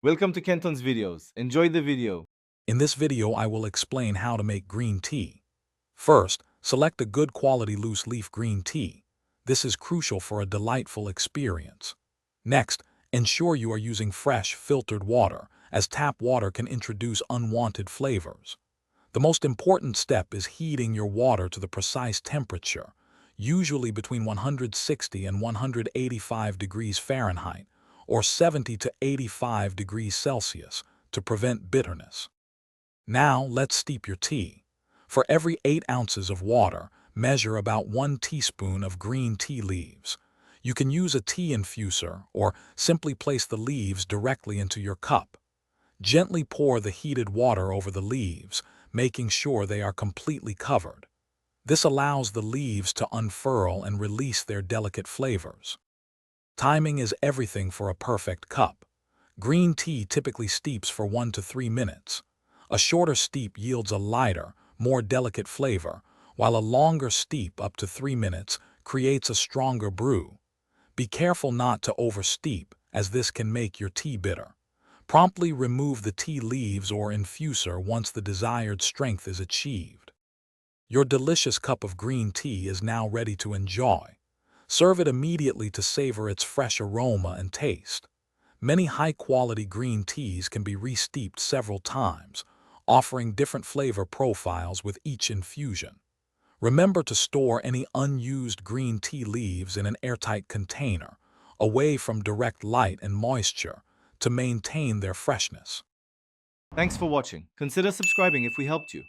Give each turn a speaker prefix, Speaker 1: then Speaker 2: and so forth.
Speaker 1: Welcome to Kenton's videos. Enjoy the video.
Speaker 2: In this video, I will explain how to make green tea. First, select a good quality loose leaf green tea. This is crucial for a delightful experience. Next, ensure you are using fresh, filtered water, as tap water can introduce unwanted flavors. The most important step is heating your water to the precise temperature, usually between 160 and 185 degrees Fahrenheit, or 70 to 85 degrees Celsius, to prevent bitterness. Now let's steep your tea. For every 8 ounces of water, measure about 1 teaspoon of green tea leaves. You can use a tea infuser or simply place the leaves directly into your cup. Gently pour the heated water over the leaves, making sure they are completely covered. This allows the leaves to unfurl and release their delicate flavors. Timing is everything for a perfect cup. Green tea typically steeps for 1 to 3 minutes. A shorter steep yields a lighter, more delicate flavor, while a longer steep up to 3 minutes creates a stronger brew. Be careful not to oversteep, as this can make your tea bitter. Promptly remove the tea leaves or infuser once the desired strength is achieved. Your delicious cup of green tea is now ready to enjoy. Serve it immediately to savor its fresh aroma and taste. Many high-quality green teas can be re-steeped several times, offering different flavor profiles with each infusion. Remember to store any unused green tea leaves in an airtight container, away from direct light and moisture, to maintain their freshness.
Speaker 1: Thanks for watching. Consider subscribing if we helped you.